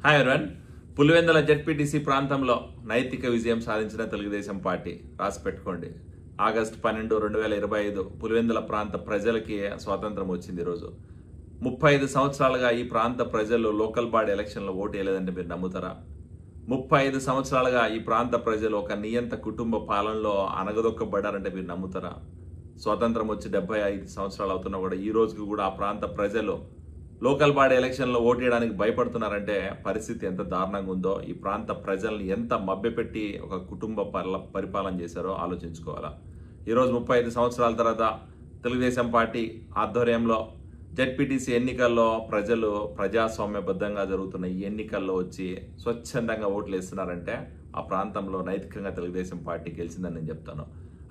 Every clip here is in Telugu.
Hi everyone. పులివెందుల జెడ్పీటీసీ ప్రాంతంలో నైతిక విజయం సాధించిన తెలుగుదేశం పార్టీ రాసి పెట్టుకోండి. ఆగస్టు 12, 2025 పులివెందుల ప్రాంత ప్రజలకి స్వాతంత్రం వచ్చింది. ఈరోజు 35 సంవత్సరాలుగా ఈ ప్రాంత ప్రజలు లోకల్ బాడీ ఎలక్షన్లో ఓటు వేయలేదంటే మీరు నమ్ముతారా? 35 సంవత్సరాలుగా ఈ ప్రాంత ప్రజలు ఒక నియంత కుటుంబ పాలనలో అనగదొక్కబడ్డారంటే మీరు నమ్ముతారా? స్వాతంత్రం వచ్చి 75 సంవత్సరాలు అవుతున్నా కూడా ఈ రోజుకి కూడా ఆ ప్రాంత ప్రజలు లోకల్ బాడీ ఎలక్షన్లో ఓటు వేయడానికి భయపడుతున్నారంటే పరిస్థితి ఎంత దారుణంగా ఉందో, ఈ ప్రాంత ప్రజల్ని ఎంత మభ్యపెట్టి ఒక కుటుంబ పరిపాలన చేశారో ఆలోచించుకోవాలా. ఈరోజు 35 సంవత్సరాల తర్వాత తెలుగుదేశం పార్టీ ఆధ్వర్యంలో జెడ్పీటీసీ ఎన్నికల్లో ప్రజలు ప్రజాస్వామ్యబద్ధంగా జరుగుతున్న ఈ ఎన్నికల్లో వచ్చి స్వచ్ఛందంగా ఓట్లు వేస్తున్నారంటే ఆ ప్రాంతంలో నైతికంగా తెలుగుదేశం పార్టీ గెలిచిందని నేను చెప్తాను.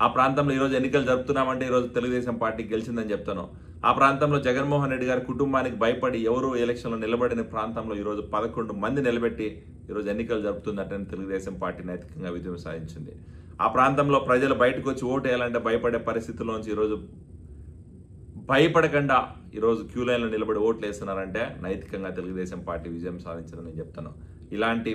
ఆ ప్రాంతంలో ఈరోజు ఎన్నికలు జరుపుతున్నామంటే ఈరోజు తెలుగుదేశం పార్టీ గెలిచిందని చెప్తాను. ఆ ప్రాంతంలో జగన్మోహన్ రెడ్డి గారి కుటుంబానికి భయపడి ఎవరు ఎలక్షన్లో నిలబడిన ప్రాంతంలో ఈరోజు 11 మంది నిలబెట్టి ఈరోజు ఎన్నికలు జరుపుతుందంటే తెలుగుదేశం పార్టీ నైతికంగా విజయం సాధించింది. ఆ ప్రాంతంలో ప్రజలు బయటకు వచ్చి ఓటు వేయాలంటే భయపడే పరిస్థితుల్లోంచి ఈరోజు భయపడకుండా ఈరోజు క్యూ లైన్లో నిలబడి ఓట్లు వేస్తున్నారంటే నైతికంగా తెలుగుదేశం పార్టీ విజయం సాధించిందని నేను చెప్తాను. ఇలాంటి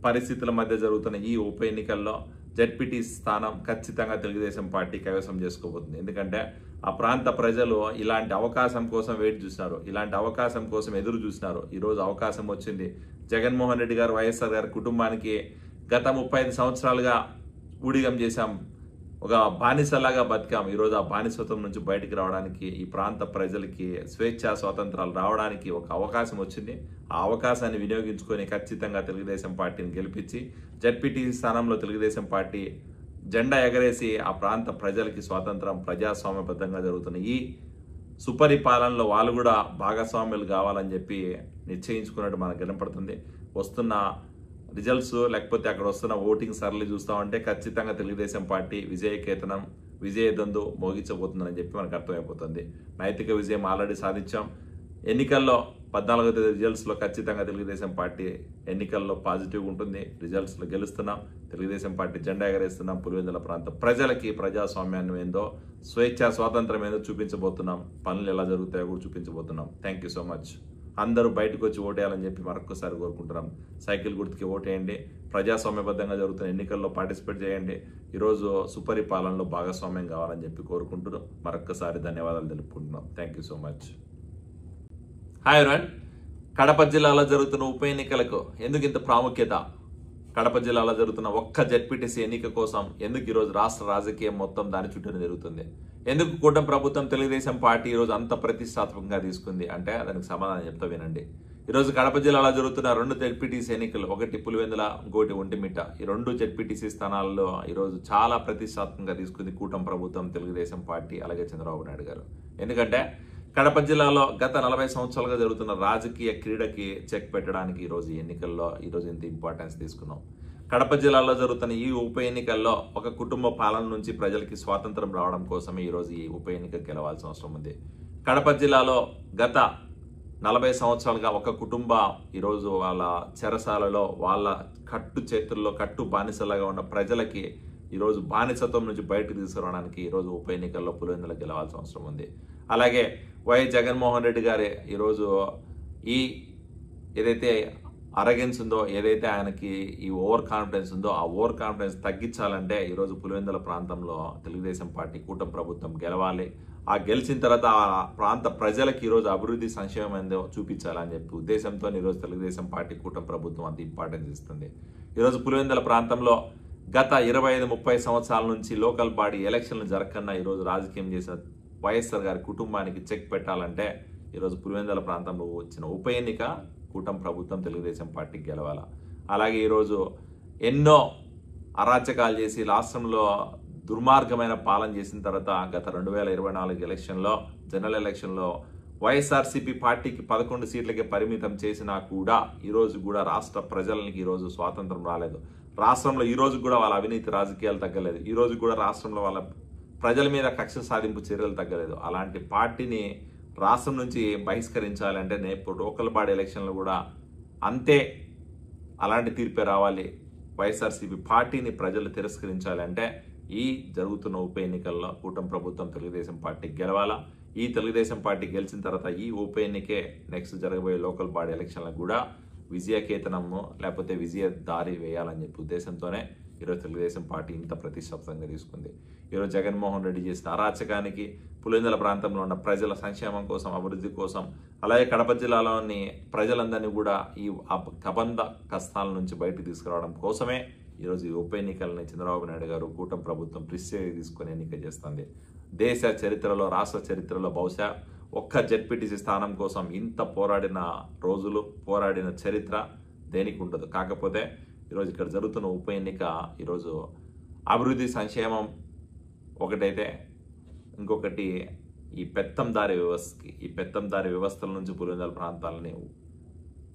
పరిస్థితుల మధ్య జరుగుతున్న ఈ ఉప ఎన్నికల్లో జెడ్పీటీ స్థానం ఖచ్చితంగా తెలుగుదేశం పార్టీ కైవసం చేసుకోబోతుంది. ఎందుకంటే ఆ ప్రాంత ప్రజలు ఇలాంటి అవకాశం కోసం వెయిట్ చూసినారు, ఇలాంటి అవకాశం కోసం ఎదురు చూసినారు. ఈరోజు అవకాశం వచ్చింది. జగన్మోహన్ రెడ్డి గారు, వైఎస్ఆర్ గారి కుటుంబానికి గత 35 సంవత్సరాలుగా ఊడిగం చేశాం, ఒక బానిసలాగా బతికాం. ఈరోజు ఆ బానిసత్వం నుంచి బయటికి రావడానికి, ఈ ప్రాంత ప్రజలకి స్వేచ్ఛా స్వాతంత్రాలు రావడానికి ఒక అవకాశం వచ్చింది. ఆ అవకాశాన్ని వినియోగించుకొని ఖచ్చితంగా తెలుగుదేశం పార్టీని గెలిపించి జెడ్పీటీ స్థానంలో తెలుగుదేశం పార్టీ జెండా ఎగరేసి ఆ ప్రాంత ప్రజలకి స్వాతంత్రం ప్రజాస్వామ్యబద్ధంగా జరుగుతున్న ఈ సుపరిపాలనలో వాళ్ళు కూడా భాగస్వామ్యులు కావాలని చెప్పి నిశ్చయించుకున్నట్టు మనకు కనపడుతుంది. వస్తున్న రిజల్ట్స్ లేకపోతే అక్కడ వస్తున్న ఓటింగ్ సరళి చూస్తామంటే ఖచ్చితంగా తెలుగుదేశం పార్టీ విజయకేతనం విజయదందు మోగించబోతుందని చెప్పి మనకు అర్థమైపోతుంది. నైతిక విజయం ఆల్రెడీ సాధించాం. ఎన్నికల్లో 14వ తేదీ రిజల్ట్స్లో ఖచ్చితంగా తెలుగుదేశం పార్టీ ఎన్నికల్లో పాజిటివ్గా ఉంటుంది. రిజల్ట్స్లో గెలుస్తున్నాం, తెలుగుదేశం పార్టీ జెండా ఎగరేస్తున్నాం. పులివెందుల ప్రాంత ప్రజలకి ప్రజాస్వామ్యాన్ని ఏందో, స్వేచ్ఛా స్వాతంత్రం ఏందో చూపించబోతున్నాం. పనులు ఎలా జరుగుతాయో కూడా చూపించబోతున్నాం. Thank you so much. అందరూ బయటకు వచ్చి ఓటేయాలని చెప్పి మరొకసారి కోరుకుంటున్నాం. సైకిల్ గుర్తుకి ఓటేయండి. ప్రజాస్వామ్యబద్ధంగా జరుగుతున్న ఎన్నికల్లో పార్టిసిపేట్ చేయండి. ఈరోజు సుపరిపాలనలో భాగస్వామ్యం కావాలని చెప్పి కోరుకుంటున్నాం. మరొకసారి ధన్యవాదాలు తెలుపుకుంటున్నాం. Thank you so much. Hi everyone. Kadapa జిల్లాలో జరుగుతున్న ఉప ఎన్నికలకు ఎందుకు ఇంత ప్రాముఖ్యత? కడప జిల్లాలో జరుగుతున్న ఒక్క జెడ్పీటీసీ ఎన్నిక కోసం ఎందుకు ఈరోజు రాష్ట్ర రాజకీయం మొత్తం దాని చుట్టూనే జరుగుతుంది? ఎందుకు కూటమి ప్రభుత్వం తెలుగుదేశం పార్టీ ఈరోజు అంత ప్రతిష్టాత్మకంగా తీసుకుంది అంటే దానికి సమాధానం చెప్తా వినండి. ఈరోజు కడప జిల్లాలో జరుగుతున్న 2 జెడ్పీటీసీ ఎన్నికలు, ఒకటి పులివెందుల, ఇంకోటి ఒంటిమిట్ట. ఈ 2 జెడ్పీటీసీ స్థానాల్లో ఈరోజు చాలా ప్రతిష్టాత్మకంగా తీసుకుంది కూటమి ప్రభుత్వం, తెలుగుదేశం పార్టీ, అలాగే చంద్రబాబు నాయుడు గారు. ఎందుకంటే కడప జిల్లాలో గత 40 సంవత్సరాలుగా జరుగుతున్న రాజకీయ క్రీడకి చెక్ పెట్టడానికి ఈరోజు ఎన్నికల్లో ఈరోజు ఇంత ఇంపార్టెన్స్ తీసుకున్నాం. కడప జిల్లాలో జరుగుతున్న ఈ ఉప ఎన్నికల్లో ఒక కుటుంబ పాలన నుంచి ప్రజలకి స్వాతంత్రం రావడం కోసమే ఈరోజు ఈ ఉప ఎన్నిక గెలవాల్సిన అవసరం ఉంది. కడప జిల్లాలో గత 40 సంవత్సరాలుగా ఒక కుటుంబ ఈరోజు వాళ్ళ చెరసాలలో వాళ్ళ కట్టు చేతుల్లో కట్టు బానిసలాగా ఉన్న ప్రజలకి ఈరోజు బానిసత్వం నుంచి బయటకు తీసుకురావడానికి ఈరోజు ఉప ఎన్నికల్లో పులివెందుల గెలవాల్సిన అవసరం ఉంది. అలాగే వైఎస్ జగన్మోహన్ రెడ్డి గారే ఈరోజు ఈ ఏదైతే అరగెన్స్ ఉందో, ఏదైతే ఆయనకి ఈ ఓవర్ కాన్ఫిడెన్స్ ఉందో ఆ ఓవర్ కాన్ఫిడెన్స్ తగ్గించాలంటే ఈరోజు పులివెందుల ప్రాంతంలో తెలుగుదేశం పార్టీ కూటమి ప్రభుత్వం గెలవాలి. ఆ గెలిచిన తర్వాత ఆ ప్రాంత ప్రజలకు ఈరోజు అభివృద్ధి సంక్షేమం ఏందో చూపించాలని చెప్పి ఉద్దేశంతో ఈరోజు తెలుగుదేశం పార్టీ కూటమి ప్రభుత్వం అంత ఇంపార్టెన్స్ ఇస్తుంది. ఈరోజు పులివెందుల ప్రాంతంలో గత 25-30 సంవత్సరాల నుంచి లోకల్ బాడీ ఎలక్షన్లు జరగకుండా ఈరోజు రాజకీయం చేసిన వైఎస్ఆర్ గారి కుటుంబానికి చెక్ పెట్టాలంటే ఈరోజు పులివెందుల ప్రాంతంలో వచ్చిన ఉప ఎన్నిక కూటమి ప్రభుత్వం తెలుగుదేశం పార్టీకి గెలవాల. అలాగే ఈరోజు ఎన్నో అరాచకాలు చేసి రాష్ట్రంలో దుర్మార్గమైన పాలన చేసిన తర్వాత గత 2024 ఎలక్షన్లో జనరల్ ఎలక్షన్లో వైఎస్ఆర్సీపీ పార్టీకి 11 సీట్లకే పరిమితం చేసినా కూడా ఈరోజు కూడా రాష్ట్ర ప్రజలకి ఈరోజు స్వాతంత్రం రాలేదు. రాష్ట్రంలో ఈరోజు కూడా వాళ్ళ అవినీతి రాజకీయాలు తగ్గలేదు. ఈరోజు కూడా రాష్ట్రంలో వాళ్ళ ప్రజల మీద కక్ష సాధింపు చర్యలు తగ్గలేదు. అలాంటి పార్టీని రాష్ట్రం నుంచి బహిష్కరించాలంటే ఇప్పుడు లోకల్ బాడీ ఎలక్షన్లు కూడా అంతే అలాంటి తీర్పే రావాలి. వైఎస్ఆర్సీపీ పార్టీని ప్రజలు తిరస్కరించాలంటే ఈ జరుగుతున్న ఉప ఎన్నికల్లో కూటమి ప్రభుత్వం తెలుగుదేశం పార్టీ గెలవాలా. ఈ తెలుగుదేశం పార్టీ గెలిచిన తర్వాత ఈ ఉప ఎన్నికే నెక్స్ట్ జరగబోయే లోకల్ బాడీ ఎలక్షన్లకు కూడా విజయకేతనము లేకపోతే విజయ దారి వేయాలని చెప్పి ఉద్దేశంతోనే ఈరోజు తెలుగుదేశం పార్టీ ఇంత ప్రతిష్టాత్మకంగా తీసుకుంది. ఈరోజు జగన్మోహన్ రెడ్డి చేసిన అరాచకానికి, పులివెందుల ప్రాంతంలో ఉన్న ప్రజల సంక్షేమం కోసం, అభివృద్ధి కోసం, అలాగే కడప జిల్లాలోని ప్రజలందరినీ కూడా ఈ కబంధ కష్టాల నుంచి బయటకు తీసుకురావడం కోసమే ఈరోజు ఈ ఉప ఎన్నికలని చంద్రబాబు నాయుడు గారు కూటమి ప్రభుత్వం ప్రిస్టేజ్ తీసుకుని ఎన్నిక చేస్తుంది. దేశ చరిత్రలో, రాష్ట్ర చరిత్రలో బహుశా ఒక్క జెడ్పీటీసీ స్థానం కోసం ఇంత పోరాడిన రోజులు, పోరాడిన చరిత్ర దేనికి ఉండదు. కాకపోతే ఈరోజు ఇక్కడ జరుగుతున్న ఉప ఎన్నిక ఈరోజు అభివృద్ధి, సంక్షేమం ఒకటైతే, ఇంకొకటి ఈ పెత్తందారి వ్యవస్థల నుంచి పులివెందుల ప్రాంతాలని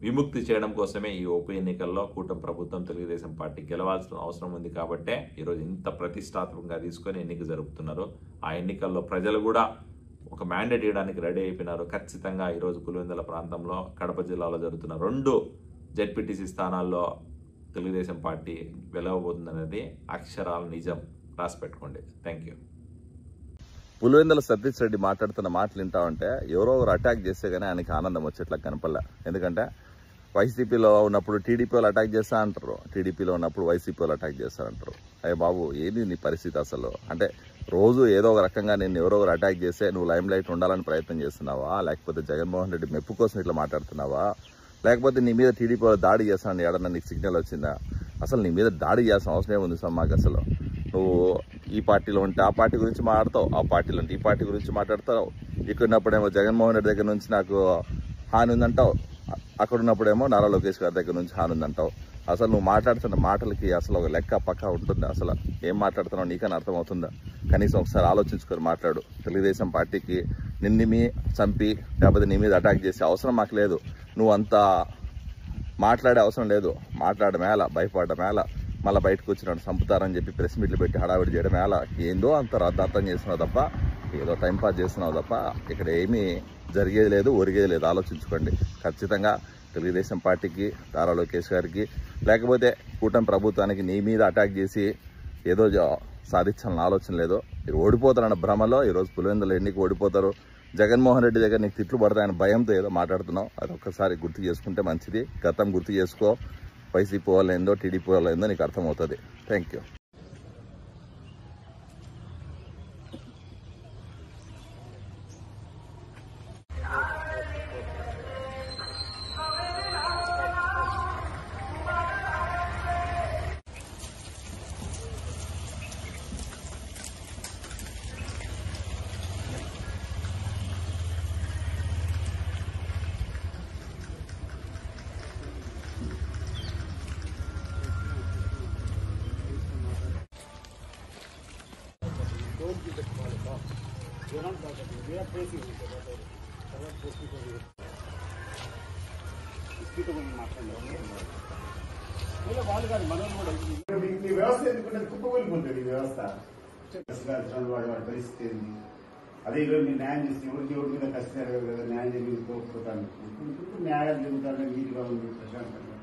విముక్తి చేయడం కోసమే ఈ ఉప ఎన్నికల్లో కూటమి ప్రభుత్వం, తెలుగుదేశం పార్టీ గెలవాల్సిన అవసరం ఉంది. కాబట్టే ఈరోజు ఇంత ప్రతిష్టాత్మకంగా తీసుకొని ఎన్నిక జరుపుతున్నారు. ఆ ఎన్నికల్లో ప్రజలు కూడా ఒక మ్యాండేట్ ఇవ్వడానికి రెడీ అయిపోయినారు. ఖచ్చితంగా ఈరోజు పులివెందుల ప్రాంతంలో, కడప జిల్లాలో జరుగుతున్న 2 జెడ్పీటీసీ స్థానాల్లో తెలుగుదేశం పార్టీ గెలవబోతుందనేది అక్షరాల నిజం. రాసి పెట్టుకోండి. Thank you. పులివెందుల సతీష్ రెడ్డి మాట్లాడుతున్న మాటలు వింటా ఉంటే ఎవరో ఒకరు అటాక్ చేస్తే కానీ ఆయనకి ఆనందం వచ్చేట్లా కనపడలే. ఎందుకంటే వైసీపీలో ఉన్నప్పుడు టీడీపీ వాళ్ళు అటాక్ చేస్తా అంటారు, టీడీపీలో ఉన్నప్పుడు వైసీపీ వాళ్ళు అటాక్ చేస్తా అంటారు. అయ్యే బాబు, ఏంది నీ పరిస్థితి అసలు? అంటే రోజు ఏదో ఒక రకంగా నేను ఎవరో ఒకరు అటాక్ చేస్తే నువ్వు లైమ్ లైట్ ఉండాలని ప్రయత్నం చేస్తున్నావా? లేకపోతే జగన్మోహన్ రెడ్డి మెప్పు కోసం ఇట్లా మాట్లాడుతున్నావా? లేకపోతే నీ మీద టీడీపీ వాళ్ళు దాడి చేస్తానని ఏడన్నా నీకు సిగ్నల్ వచ్చిందా? అసలు నీ మీద దాడి చేయాల్సిన అవసరం ఏముంది సార్ మాకు? అసలు నువ్వు ఈ పార్టీలో ఉంటే ఆ పార్టీ గురించి మాట్లాడతావు, ఆ పార్టీలో ఉంటే ఈ పార్టీ గురించి మాట్లాడతావు. ఇక్కడ ఉన్నప్పుడేమో జగన్మోహన్ రెడ్డి దగ్గర నుంచి నాకు హాని ఉందంటావు, అక్కడ ఉన్నప్పుడేమో నారా లోకేష్ గారి దగ్గర నుంచి హాని ఉందంటావు. అసలు నువ్వు మాట్లాడుతున్న మాటలకి అసలు ఒక లెక్క పక్క ఉంటుంది? అసలు ఏం మాట్లాడుతున్నావు నీకని అర్థమవుతుందా? కనీసం ఒకసారి ఆలోచించుకొని మాట్లాడు. తెలుగుదేశం పార్టీకి నిన్ను చంపి లేకపోతే నీ మీద అటాక్ చేసే అవసరం మాకు లేదు. నువ్వు అంతా మాట్లాడే అవసరం లేదు. మాట్లాడడం మేళ, భయపడడం మేళ, మళ్ళీ బయటకు వచ్చినాడు చంపుతారని చెప్పి ప్రెస్ మీట్లు పెట్టి హడావిడి చేయడం మేళ. ఏందో అంత రద్దార్థం చేస్తున్నావు తప్ప, ఏదో టైంపాస్ చేస్తున్నావు తప్ప ఇక్కడ ఏమీ జరిగేది లేదు, ఒరిగేది లేదు. ఆలోచించుకోండి. ఖచ్చితంగా తెలుగుదేశం పార్టీకి, నారా లోకేష్ గారికి, లేకపోతే కూటమి ప్రభుత్వానికి నీ మీద అటాక్ చేసి ఏదో సాధించాలని ఆలోచన లేదు. మీరు ఓడిపోతారన్న భ్రమలో ఈరోజు పులివెందుల ఎన్నిక ఓడిపోతారు. జగన్మోహన్ రెడ్డి దగ్గర నీకు తిట్లు పడతాయని భయంతో ఏదో మాట్లాడుతున్నావు. అది ఒక్కసారి గుర్తు చేసుకుంటే మంచిది. గతం గుర్తు చేసుకో. వైసీపీ వాళ్ళు ఏందో, టీడీపీ వాళ్ళు ఏందో నీకు అర్థమవుతుంది. Thank you. వ్యవస్థ ఎందుకంటే కుప్పకూలిపోతుంది వ్యవస్థ. వాడి పరిస్థితి ఏంది? అదే ఈరోజు మీరు న్యాయం చేసి ఎవరి మీద కష్టారు కదా, న్యాయం జరిగింది కోల్పోతాను. న్యాయాలు జరుగుతానే నీటిగా ఉంది, ప్రశాంతంగా.